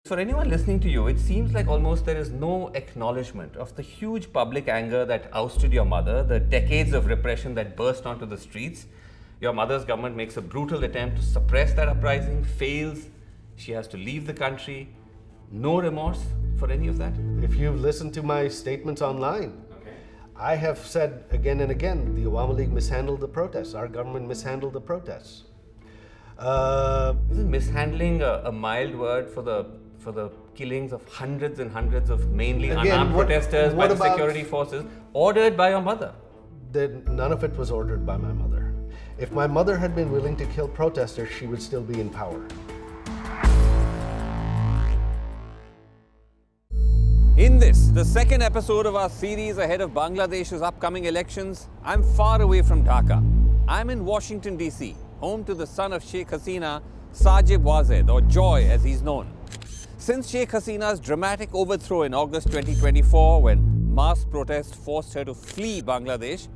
For anyone listening to you, it seems like almost there is no acknowledgement of the huge public anger that ousted your mother, the decades of repression that burst onto the streets. Your mother's government makes a brutal attempt to suppress that uprising, fails. She has to leave the country. No remorse for any of that? If you've listened to my statements online, I have said again and again, the Awami League mishandled the protests. Our government mishandled the protests. Isn't mishandling a mild word for the killings of hundreds and hundreds of mainly unarmed protesters by the security forces, ordered by your mother? None of it was ordered by my mother. If my mother had been willing to kill protesters, she would still be in power. In this, the second episode of our series ahead of Bangladesh's upcoming elections, I'm far away from Dhaka. I'm in Washington, D.C., home to the son of Sheikh Hasina, Sajib Wazed, or Joy as he's known. Since Sheikh Hasina's dramatic overthrow in August 2024, when mass protests forced her to flee Bangladesh,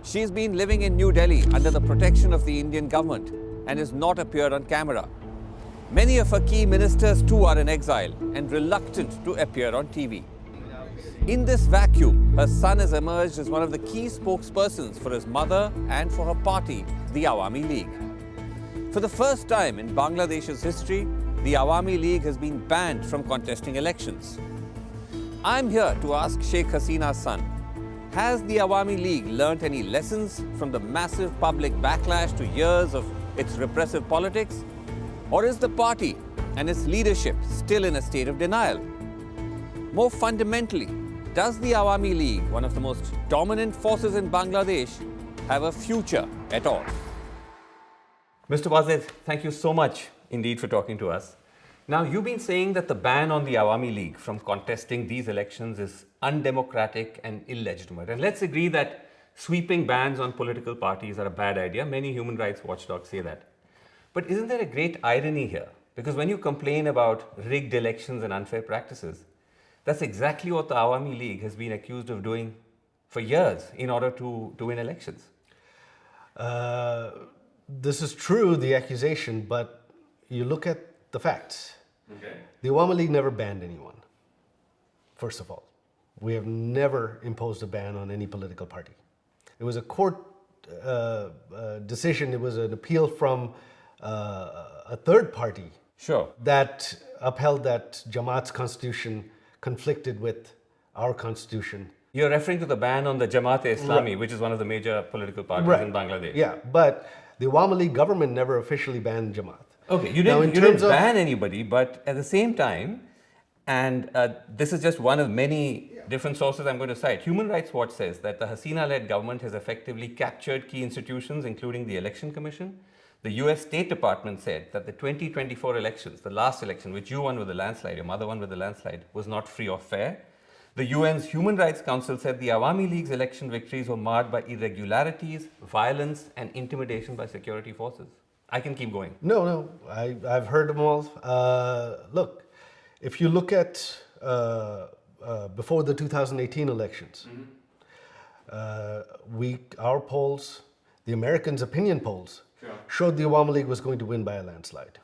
she's been living in New Delhi under the protection of the Indian government and has not appeared on camera. Many of her key ministers too are in exile and reluctant to appear on TV. In this vacuum, her son has emerged as one of the key spokespersons for his mother and for her party, the Awami League. For the first time in Bangladesh's history, the Awami League has been banned from contesting elections. I'm here to ask Sheikh Hasina's son, has the Awami League learnt any lessons from the massive public backlash to years of its repressive politics? Or is the party and its leadership still in a state of denial? More fundamentally, does the Awami League, one of the most dominant forces in Bangladesh, have a future at all? Mr. Wazed, thank you so much indeed for talking to us. Now, you've been saying that the ban on the Awami League from contesting these elections is undemocratic and illegitimate. And let's agree that sweeping bans on political parties are a bad idea. Many human rights watchdogs say that. But isn't there a great irony here? Because when you complain about rigged elections and unfair practices, that's exactly what the Awami League has been accused of doing for years in order to win elections. This is true, the accusation, but you look at the facts. Okay. The Awami League never banned anyone, first of all. We have never imposed a ban on any political party. It was a court decision, it was an appeal from a third party that upheld that Jamaat's constitution conflicted with our constitution. You're referring to the ban on the Jamaat-e-Islami, which is one of the major political parties in Bangladesh. Yeah, but the Awami League government never officially banned Jamaat. Okay, you didn't ban anybody, but at the same time, and this is just one of many different sources I'm going to cite, Human Rights Watch says that the Hasina-led government has effectively captured key institutions, including the Election Commission. The US State Department said that the 2024 elections, the last election, which you won with a landslide, your mother won with a landslide, was not free or fair. The UN's Human Rights Council said the Awami League's election victories were marred by irregularities, violence, and intimidation by security forces. I can keep going. No, I've heard them all. Look, if you look at before the 2018 elections, our polls, the Americans' opinion polls, showed the Awami League was going to win by a landslide.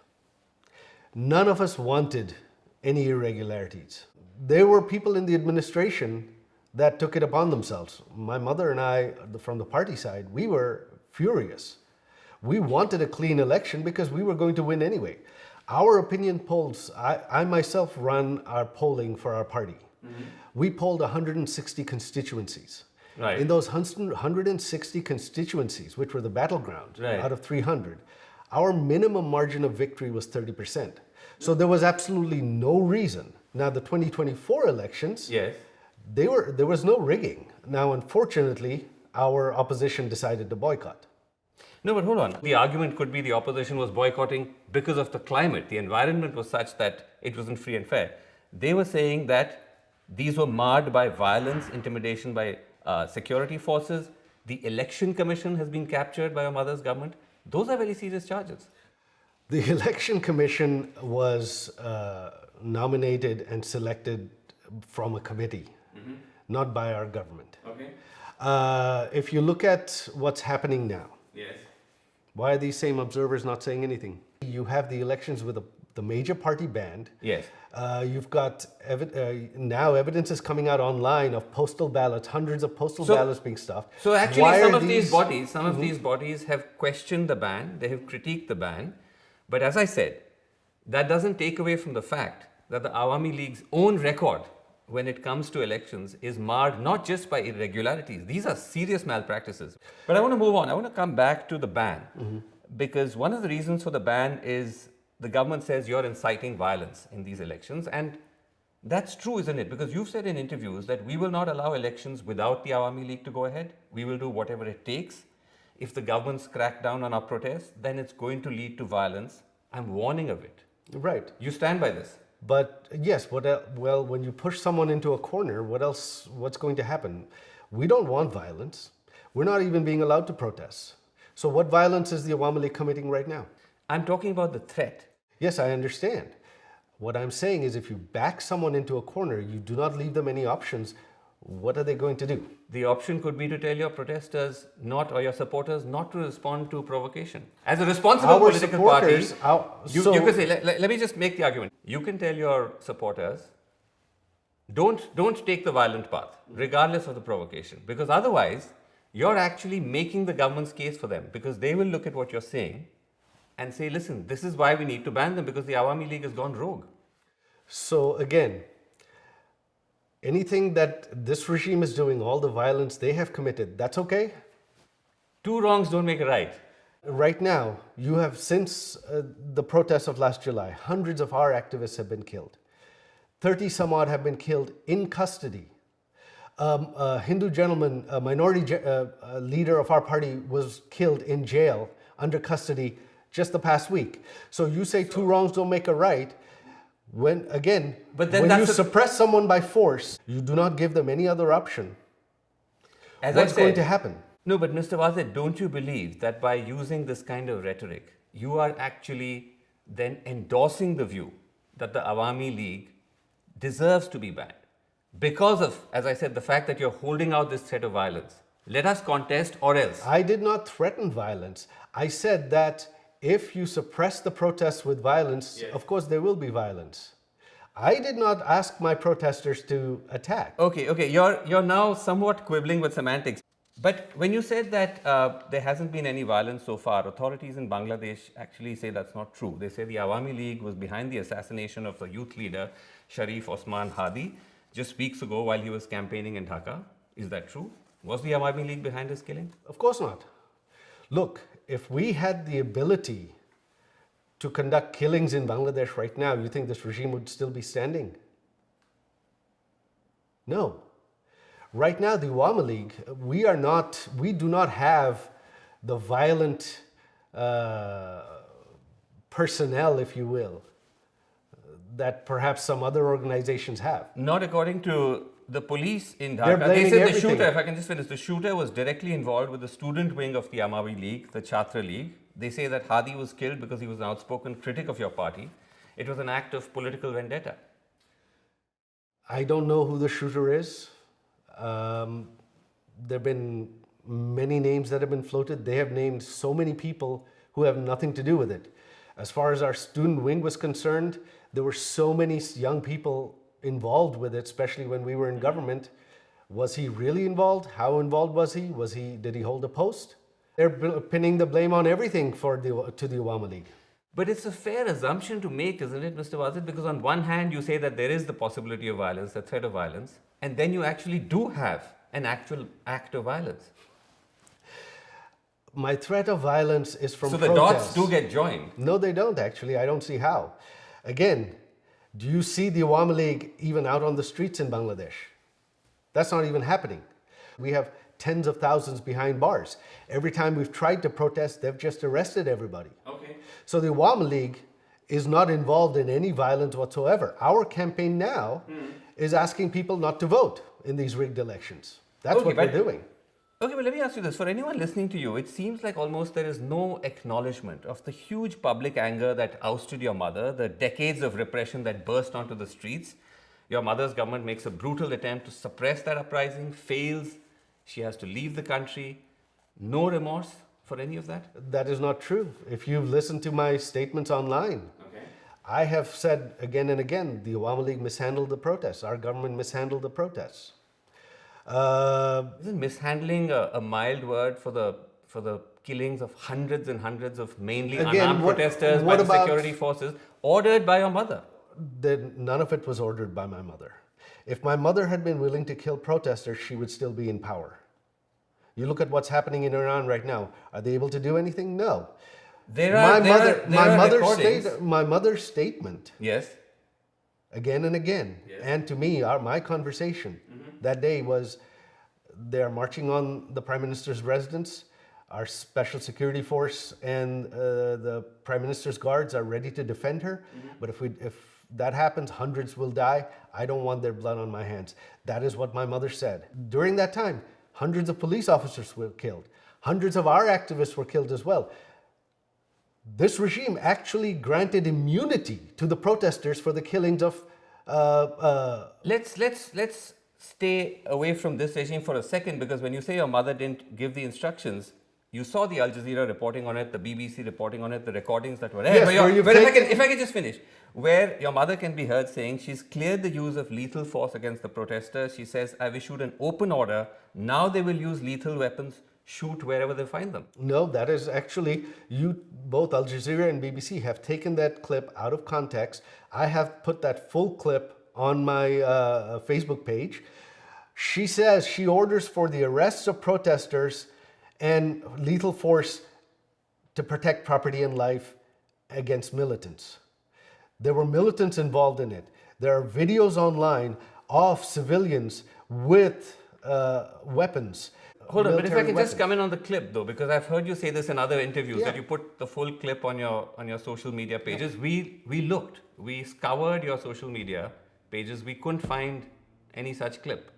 None of us wanted any irregularities. There were people in the administration that took it upon themselves. My mother and I, from the party side, we were furious. We wanted a clean election because we were going to win anyway. Our opinion polls, I myself run our polling for our party. We polled 160 constituencies. Right. In those 160 constituencies, which were the battleground out of 300, our minimum margin of victory was 30%. So there was absolutely no reason. Now the 2024 elections, there was no rigging. Now, unfortunately, our opposition decided to boycott. No, but hold on. The argument could be the opposition was boycotting because of the climate. The environment was such that it wasn't free and fair. They were saying that these were marred by violence, intimidation by security forces. The Election Commission has been captured by your mother's government. Those are very serious charges. The Election Commission was nominated and selected from a committee, not by our government. Okay. If you look at what's happening now, why are these same observers not saying anything? You have the elections with the major party banned. Yes. You've got now evidence is coming out online of postal ballots, hundreds of postal ballots being stuffed. So actually, Why some are of these bodies have questioned the ban. They have critiqued the ban. But as I said, that doesn't take away from the fact that the Awami League's own record when it comes to elections is marred not just by irregularities. These are serious malpractices. But I want to move on. I want to come back to the ban. Because one of the reasons for the ban is the government says you're inciting violence in these elections. And that's true, isn't it? Because you've said in interviews that we will not allow elections without the Awami League to go ahead. We will do whatever it takes. If the government's crack down on our protests, then it's going to lead to violence. I'm warning of it. Right. You stand by this. But yes, well, when you push someone into a corner, what's going to happen? We don't want violence. We're not even being allowed to protest. So what violence is the Awami League committing right now? I'm talking about the threat. Yes, I understand. What I'm saying is if you back someone into a corner, you do not leave them any options, what are they going to do? The option could be to tell your protesters or your supporters not to respond to provocation. As a responsible political party, you can say, let me just make the argument. You can tell your supporters, don't take the violent path, regardless of the provocation, because otherwise you're actually making the government's case for them, because they will look at what you're saying and say, listen, this is why we need to ban them, because the Awami League has gone rogue. So again, anything that this regime is doing, all the violence they have committed, that's okay? Two wrongs don't make a right. Right now, you have, since the protests of last July, hundreds of our activists have been killed. 30 some odd have been killed in custody. A Hindu gentleman, a minority leader of our party, was killed in jail under custody just the past week. So you say two wrongs don't make a right. When you suppress someone by force, you do not give them any other option. What's going to happen? No, but Mr. Wazir, don't you believe that by using this kind of rhetoric, you are actually then endorsing the view that the Awami League deserves to be banned? Because of, as I said, the fact that you're holding out this threat of violence. Let us contest or else. I did not threaten violence. I said that if you suppress the protests with violence, of course there will be violence. I did not ask my protesters to attack. Okay, you're now somewhat quibbling with semantics. But when you said that there hasn't been any violence so far, authorities in Bangladesh actually say that's not true. They say the Awami League was behind the assassination of the youth leader Sharif Osman Hadi just weeks ago while he was campaigning in Dhaka. Is that true? Was the Awami League behind his killing? Of course not. Look, if we had the ability to conduct killings in Bangladesh right now, you think this regime would still be standing? No. Right now, the Awami League, we do not have the violent personnel, if you will, that perhaps some other organizations have. Not according to the police in Dhaka. They said the shooter, if I can just finish, the shooter was directly involved with the student wing of the Awami League, the Chhatra League. They say that Hadi was killed because he was an outspoken critic of your party. It was an act of political vendetta. I don't know who the shooter is. There have been many names that have been floated. They have named so many people who have nothing to do with it. As far as our student wing was concerned, there were so many young people involved with it, especially when we were in government. Was he really involved? How involved was he? Did he hold a post? They're pinning the blame on everything to the Awami League. But it's a fair assumption to make, isn't it, Mr. Wazir? Because on one hand, you say that there is the possibility of violence, the threat of violence, and then you actually do have an actual act of violence. My threat of violence is from So protests. the dots do get joined. No, they don't actually. I don't see how. Again, do you see the Awami League even out on the streets in Bangladesh? That's not even happening. We have tens of thousands behind bars. Every time we've tried to protest, they've just arrested everybody. Okay. So the Awami League is not involved in any violence whatsoever. Our campaign now is asking people not to vote in these rigged elections. That's what we're doing. Okay, but let me ask you this. For anyone listening to you, it seems like almost there is no acknowledgement of the huge public anger that ousted your mother, the decades of repression that burst onto the streets. Your mother's government makes a brutal attempt to suppress that uprising, fails. She has to leave the country. No remorse for any of that? That is not true. If you've listened to my statements online, I have said again and again, the Awami League mishandled the protests. Our government mishandled the protests. Isn't mishandling a mild word for the killings of hundreds and hundreds of mainly unarmed protesters by the security forces ordered by your mother? None of it was ordered by my mother. If my mother had been willing to kill protesters, she would still be in power. You look at what's happening in Iran right now. Are they able to do anything? No. My mother's statement. Yes. Again and again, yes. And to me, my conversation that day was, they're marching on the Prime Minister's residence. Our special security force and the Prime Minister's guards are ready to defend her. But if that happens, hundreds will die. I don't want their blood on my hands. That is what my mother said. During that time, hundreds of police officers were killed. Hundreds of our activists were killed as well. This regime actually granted immunity to the protesters for the killings of... Let's stay away from this regime for a second, because when you say your mother didn't give the instructions, you saw the Al Jazeera reporting on it, the BBC reporting on it, the recordings that were there. Yes, if I can just finish, where your mother can be heard saying she's cleared the use of lethal force against the protesters. She says, I've issued an open order. Now they will use lethal weapons, shoot wherever they find them. No, that is actually, both Al Jazeera and BBC have taken that clip out of context. I have put that full clip on my Facebook page. She says she orders for the arrests of protesters and lethal force to protect property and life against militants. There were militants involved in it. There are videos online of civilians with weapons. Hold on, but if I can just come in on the clip though, because I've heard you say this in other interviews, that you put the full clip on your social media pages. We scoured your social media pages, we couldn't find any such clip.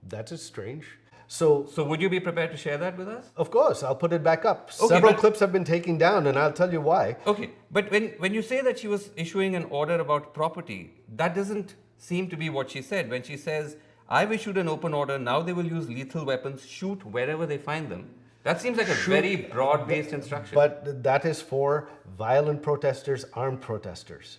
That is strange. So would you be prepared to share that with us? Of course, I'll put it back up. Okay, several clips have been taken down, and I'll tell you why. Okay, but when you say that she was issuing an order about property, that doesn't seem to be what she said. When she says, I've issued an open order, now they will use lethal weapons, shoot wherever they find them. That seems like a very broad-based instruction. But that is for violent protesters, armed protesters,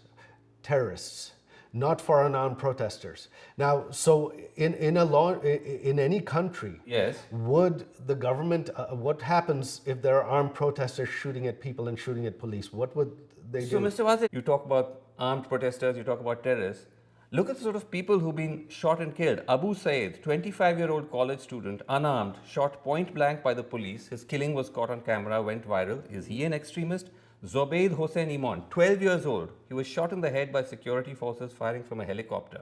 terrorists, not for unarmed protesters. Now, so in any country, yes, would the government, what happens if there are armed protesters shooting at people and shooting at police? What would they do? So, Mr. Wazir, you talk about armed protesters, you talk about terrorists. Look at the sort of people who've been shot and killed. Abu Saeed, 25-year-old college student, unarmed, shot point blank by the police. His killing was caught on camera, went viral. Is he an extremist? Zobaid Hossein Iman, 12 years old. He was shot in the head by security forces firing from a helicopter.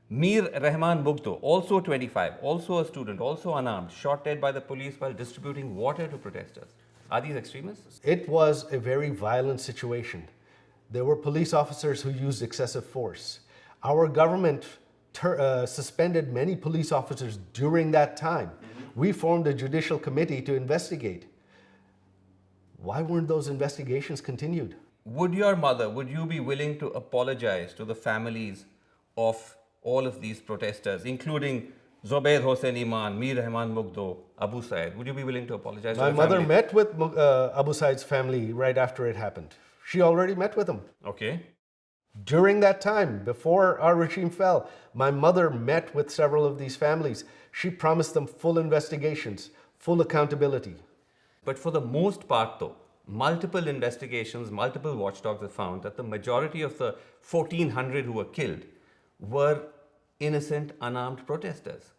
Mir Rahman Bugdo, also 25, also a student, also unarmed, shot dead by the police while distributing water to protesters. Are these extremists? It was a very violent situation. There were police officers who used excessive force. Our government suspended many police officers during that time. We formed a judicial committee to investigate. Why weren't those investigations continued? Would you be willing to apologize to the families of all of these protesters, including Zobaid Hossein Iman, Mir Rahman Mugdo, Abu Saeed? Would you be willing to apologize to the My mother met with Abu Saeed's family right after it happened. She already met with them. Okay. During that time, before our regime fell, my mother met with several of these families. She promised them full investigations, full accountability. But for the most part though, multiple investigations, multiple watchdogs have found that the majority of the 1,400 who were killed were innocent, unarmed protesters.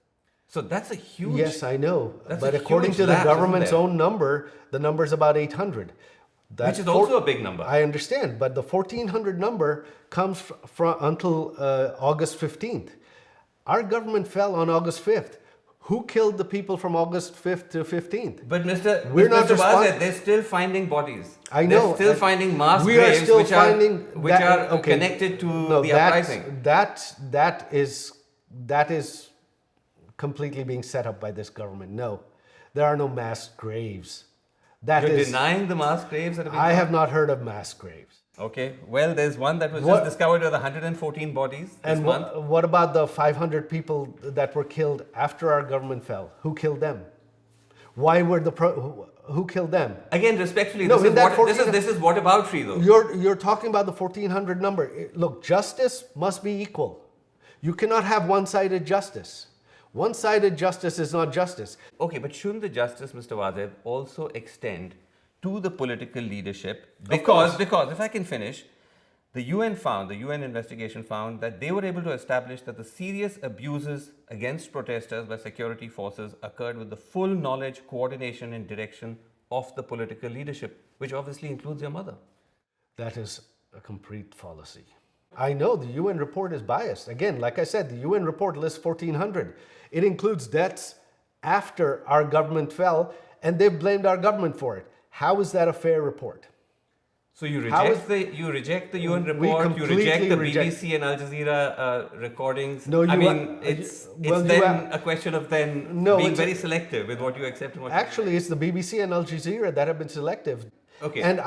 So that's a huge... Yes, I know. But according to the government's own number, the number is about 800. Which is also a big number. I understand, but the 1,400 number comes from until August 15th. Our government fell on August 5th. Who killed the people from August 5th to 15th? But Mr. Wazir, they're still finding bodies. I know. They're still finding mass graves which are connected to the uprising. That is completely being set up by this government. No, there are no mass graves. You're denying the mass graves that have been I have not heard of mass graves. Okay, well, there's one that was just discovered with 114 bodies this month. What about the 500 people that were killed after our government fell? Who killed them? Why were who killed them? Again, respectfully, No, this is whataboutery though. You're talking about the 1400 number. Look, justice must be equal. You cannot have one-sided justice. One-sided justice is not justice. Okay, but shouldn't the justice, Mr. Wadeb, also extend to the political leadership? Because if I can finish, the UN investigation found that they were able to establish that the serious abuses against protesters by security forces occurred with the full knowledge, coordination, and direction of the political leadership, which obviously includes your mother. That is a complete fallacy. I know the UN report is biased. Again, like I said, the UN report lists 1,400. It includes deaths after our government fell, and they've blamed our government for it. How is that a fair report? So you reject the UN report, you reject the BBC and Al Jazeera recordings. No, it's a question of being very selective with what you accept and what actually, it's the BBC and Al Jazeera that have been selective. Okay. And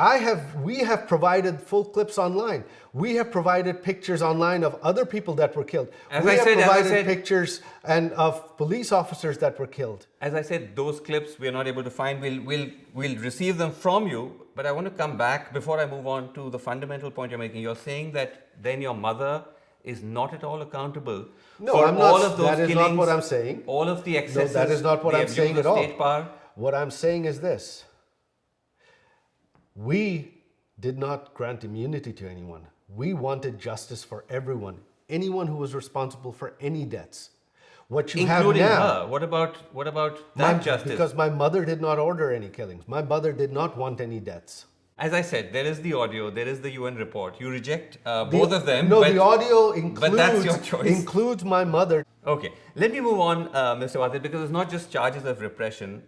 we have provided full clips online. We have provided pictures online of other people that were killed. We have provided pictures and of police officers that were killed. As I said, those clips we are not able to find. We'll receive them from you. But I want to come back before I move on to the fundamental point you're making. You're saying that then your mother is not at all accountable for all of those killings. That is not what I'm saying. All of the excesses. No, that is not what I'm saying at all. State power. What I'm saying is this. We did not grant immunity to anyone. We wanted justice for everyone. Anyone who was responsible for any deaths. What you including have now, her. What about that justice? Because my mother did not order any killings. My mother did not want any deaths. As I said, there is the audio, there is the UN report. You reject both of them. No, the audio that's your choice. Includes my mother. Okay, let me move on, Mr. Wadid, because it's not just charges of repression.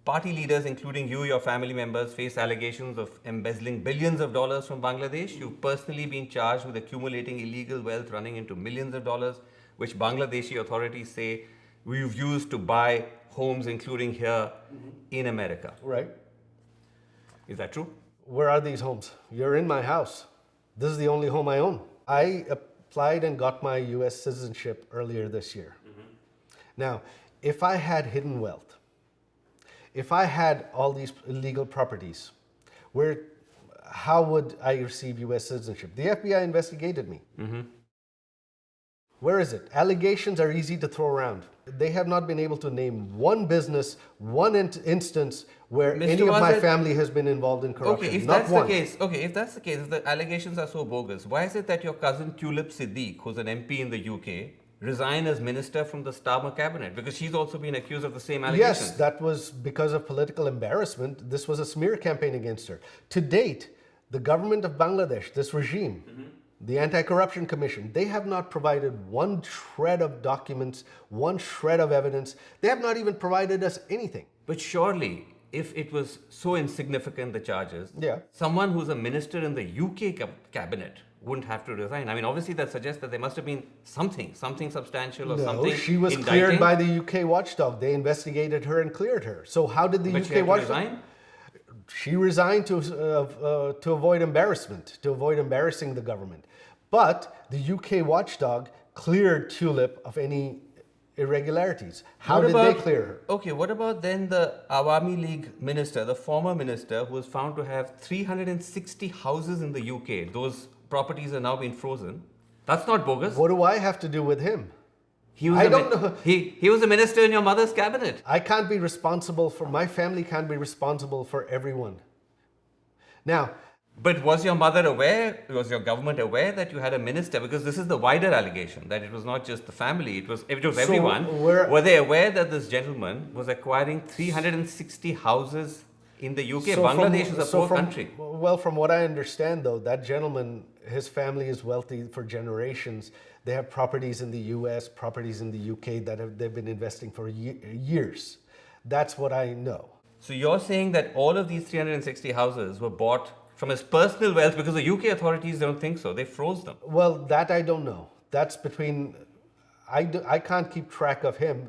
Party leaders, including you, your family members, face allegations of embezzling billions of dollars from Bangladesh. You've personally been charged with accumulating illegal wealth running into millions of dollars, which Bangladeshi authorities say we've used to buy homes, including here in America. Right. Is that true? Where are these homes? You're in my house. This is the only home I own. I applied and got my US citizenship earlier this year. Now, if I had hidden wealth, if I had all these illegal properties, how would I receive US citizenship? The FBI investigated me. Where is it? Allegations are easy to throw around. They have not been able to name one business, one instance where Mr. any of my family has been involved in corruption. Okay, if that's the case, if the allegations are so bogus, why is it that your cousin Tulip Siddique, who's an MP in the UK, resigned as minister from the Starmer cabinet? Because she's also been accused of the same allegations. Yes, that was because of political embarrassment. This was a smear campaign against her. To date, the government of Bangladesh, this regime, the Anti-Corruption Commission, they have not provided one shred of documents, one shred of evidence. They have not even provided us anything. But surely, if it was so insignificant, the charges, someone who's a minister in the UK cabinet wouldn't have to resign. I mean, obviously that suggests that there must have been something substantial or something. No, she was cleared by the UK watchdog. They investigated her and cleared her. So how did the UK watchdog resign? She resigned to avoid embarrassment, to avoid embarrassing the government. But the UK watchdog cleared Tulip of any irregularities. How did they clear her? Okay, what about then the Awami League minister, the former minister, who was found to have 360 houses in the UK? Those properties are now being frozen. That's not bogus. What do I have to do with him? I don't know. He was a minister in your mother's cabinet. I can't be responsible for, my family can't be responsible for everyone. Now, but was your mother aware, was your government aware that you had a minister? Because this is the wider allegation, that it was not just the family, it was everyone. Were they aware that this gentleman was acquiring 360 houses in the UK? Bangladesh is a poor country. Well, from what I understand though, that gentleman, his family is wealthy for generations. They have properties in the US, properties in the UK that they've been investing for years. That's what I know. So you're saying that all of these 360 houses were bought from his personal wealth, because the UK authorities don't think so. They froze them. Well, that I don't know. That's between, I can't keep track of him.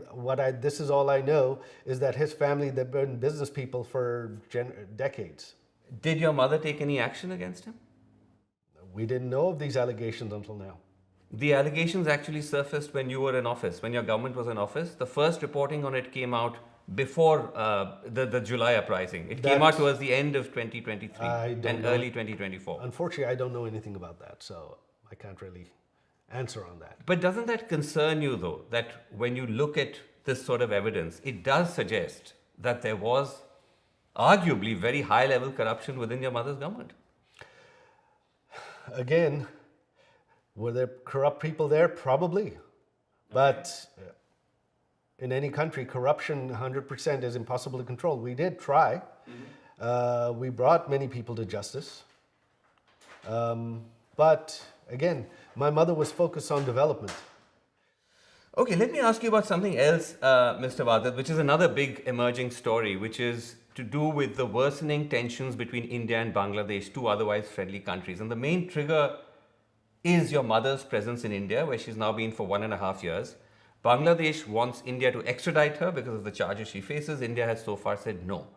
This is all I know is that his family, they've been business people for decades. Did your mother take any action against him? We didn't know of these allegations until now. The allegations actually surfaced when you were in office, when your government was in office. The first reporting on it came out before the July uprising? It came out towards the end of 2023 and early 2024. Unfortunately, I don't know anything about that, so I can't really answer on that. But doesn't that concern you, though, that when you look at this sort of evidence, it does suggest that there was arguably very high-level corruption within your mother's government? Again, were there corrupt people there? Probably. But in any country, corruption 100% is impossible to control. We did try. We brought many people to justice. But again, my mother was focused on development. Okay, let me ask you about something else, Mr. Wadat, which is another big emerging story, which is to do with the worsening tensions between India and Bangladesh, two otherwise friendly countries. And the main trigger is your mother's presence in India, where she's now been for 1.5 years. Bangladesh wants India to extradite her because of the charges she faces. India has so far said no.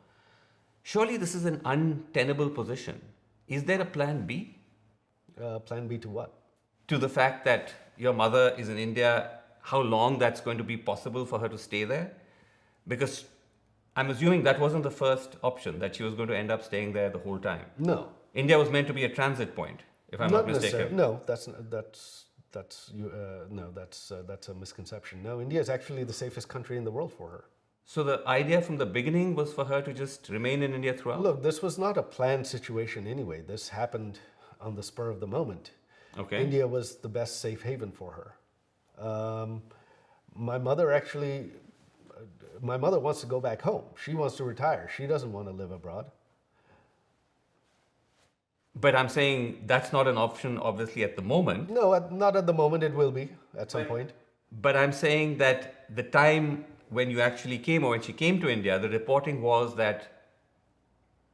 Surely this is an untenable position. Is there a plan B? Plan B to what? To the fact that your mother is in India, how long that's going to be possible for her to stay there? Because I'm assuming that wasn't the first option, that she was going to end up staying there the whole time. No. India was meant to be a transit point, if I'm not mistaken. No, that's a misconception. No, India is actually the safest country in the world for her. So the idea from the beginning was for her to just remain in India throughout? Look, this was not a planned situation anyway. This happened on the spur of the moment. Okay. India was the best safe haven for her. My mother wants to go back home. She wants to retire. She doesn't want to live abroad. But I'm saying that's not an option, obviously, at the moment. No, not at the moment. It will be at some point. But I'm saying that the time when you actually came, or when she came to India, the reporting was that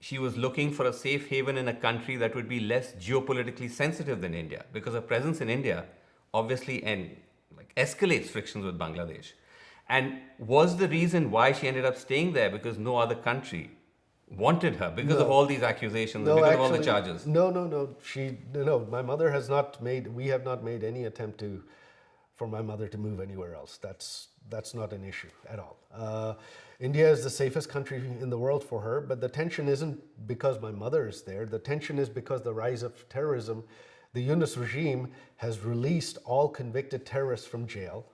she was looking for a safe haven in a country that would be less geopolitically sensitive than India, because her presence in India obviously escalates frictions with Bangladesh. And was the reason why she ended up staying there because no other country wanted her, because of all these accusations, because of all the charges? No. My mother has not made. We have not made any attempt for my mother to move anywhere else. That's not an issue at all. India is the safest country in the world for her, but the tension isn't because my mother is there. The tension is because the rise of terrorism. The Yunus regime has released all convicted terrorists from jail,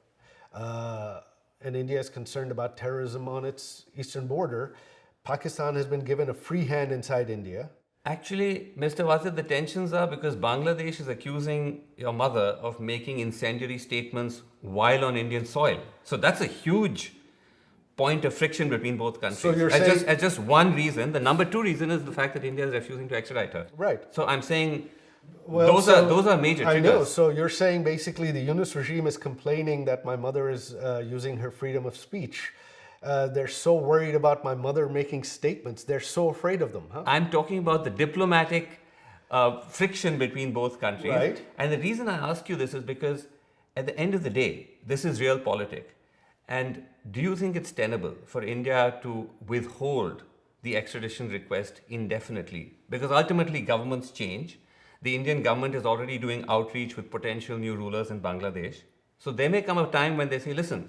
and India is concerned about terrorism on its eastern border. Pakistan has been given a free hand inside India. Actually, Mr. Wasit, the tensions are because Bangladesh is accusing your mother of making incendiary statements while on Indian soil. So that's a huge point of friction between both countries. So you're as just one reason. The number two reason is the fact that India is refusing to extradite her. Right. So I'm saying those are major I triggers. know. So you're saying basically the Yunus regime is complaining that my mother is using her freedom of speech. They're so worried about my mother making statements. They're so afraid of them. Huh? I'm talking about the diplomatic friction between both countries. Right. And the reason I ask you this is because at the end of the day, this is realpolitik. And do you think it's tenable for India to withhold the extradition request indefinitely? Because ultimately governments change. The Indian government is already doing outreach with potential new rulers in Bangladesh. So there may come a time when they say, listen,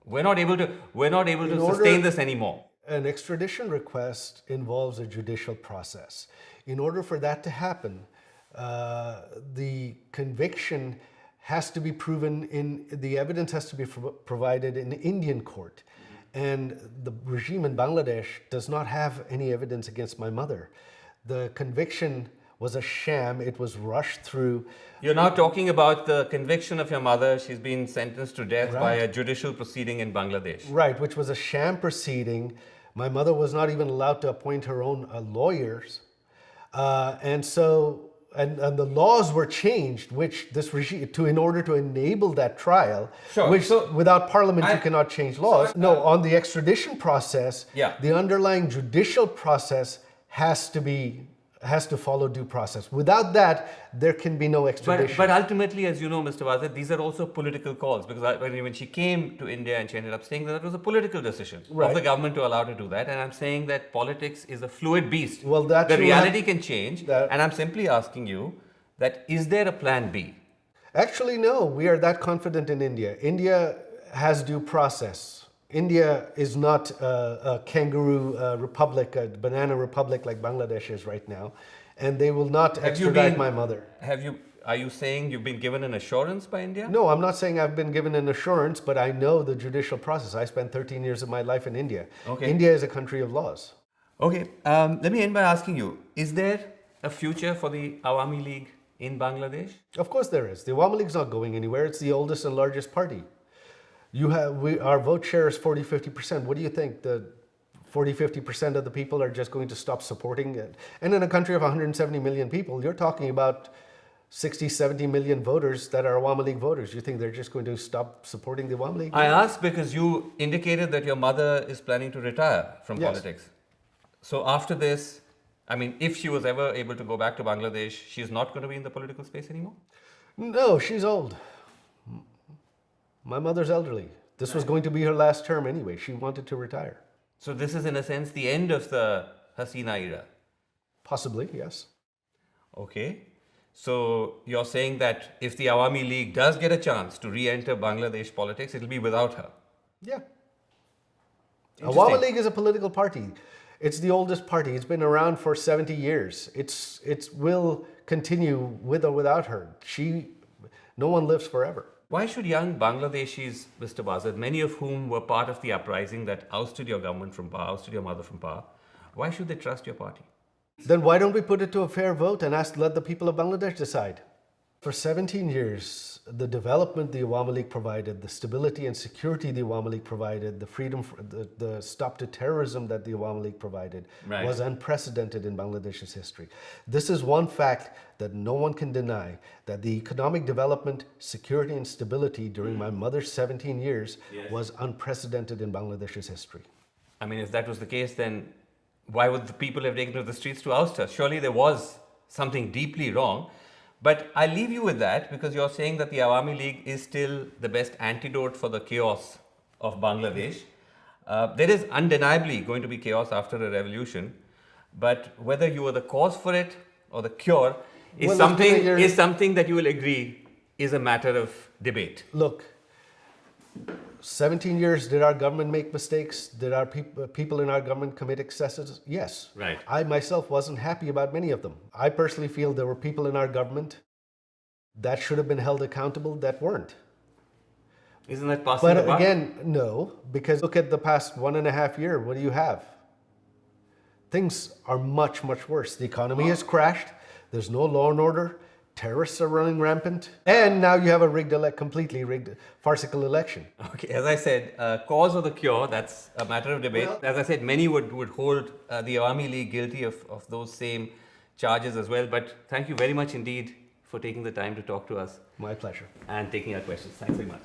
we're not able to sustain this anymore. An extradition request involves a judicial process. In order for that to happen, the conviction has to be proven the evidence has to be provided in Indian court. And the regime in Bangladesh does not have any evidence against my mother. The conviction was a sham. It was rushed through. You're now talking about the conviction of your mother. She's been sentenced to death by a judicial proceeding in Bangladesh. Right, which was a sham proceeding. My mother was not even allowed to appoint her own lawyers. And the laws were changed, which this regime, in order to enable that trial, without parliament you cannot change laws. On the extradition process, the underlying judicial process has to follow due process. Without that, there can be no extradition. But ultimately, as you know, Mr. Wazir, these are also political calls, because when she came to India and she ended up staying there, that was a political decision of the government to allow her to do that. And I'm saying that politics is a fluid beast. Well, the reality can change. And I'm simply asking you that, is there a plan B? Actually, no. We are that confident in India. India has due process. India is not a kangaroo republic, a banana republic like Bangladesh is right now, and they will not extradite my mother. Are you saying you've been given an assurance by India? No, I'm not saying I've been given an assurance, but I know the judicial process. I spent 13 years of my life in India. Okay. India is a country of laws. Okay, let me end by asking you, is there a future for the Awami League in Bangladesh? Of course there is. The Awami League is not going anywhere. It's the oldest and largest party. Our vote share is 40-50%. What do you think? The 40-50% of the people are just going to stop supporting it? And in a country of 170 million people, you're talking about 60-70 million voters that are Awami League voters. You think they're just going to stop supporting the Awami League? I asked because you indicated that your mother is planning to retire from politics. So after this, I mean, if she was ever able to go back to Bangladesh, she's not going to be in the political space anymore? No, she's old. My mother's elderly. This was going to be her last term anyway. She wanted to retire. So this is in a sense the end of the Hasina era? Possibly, yes. Okay. So you're saying that if the Awami League does get a chance to re-enter Bangladesh politics, it'll be without her? Yeah. Awami League is a political party. It's the oldest party. It's been around for 70 years. It will continue with or without her. No one lives forever. Why should young Bangladeshis, Mr. Bazad, many of whom were part of the uprising that ousted your government from power, ousted your mother from power, why should they trust your party? Then why don't we put it to a fair vote and let the people of Bangladesh decide? For 17 years, the development the Awami League provided, the stability and security the Awami League provided, the freedom, the stop to terrorism that the Awami League provided was unprecedented in Bangladesh's history. This is one fact that no one can deny, that the economic development, security and stability during my mother's 17 years was unprecedented in Bangladesh's history. I mean, if that was the case, then why would the people have taken to the streets to oust her? Surely there was something deeply wrong. But I leave you with that because you're saying that the Awami League is still the best antidote for the chaos of Bangladesh. There is undeniably going to be chaos after a revolution, but whether you are the cause for it or the cure is something that you will agree is a matter of debate. Look, 17 years, did our government make mistakes? Did our people in our government commit excesses? Yes. Right. I myself wasn't happy about many of them. I personally feel there were people in our government that should have been held accountable that weren't. Isn't that possible? But again, no, because look at the past 1.5 years. What do you have? Things are much, much worse. The economy has crashed. There's no law and order. Terrorists are running rampant. And now you have a completely rigged, farcical election. Okay, as I said, cause or the cure, that's a matter of debate. As I said, many would hold the Awami League guilty of those same charges as well. But thank you very much indeed for taking the time to talk to us. My pleasure. And taking our questions. Thanks very much.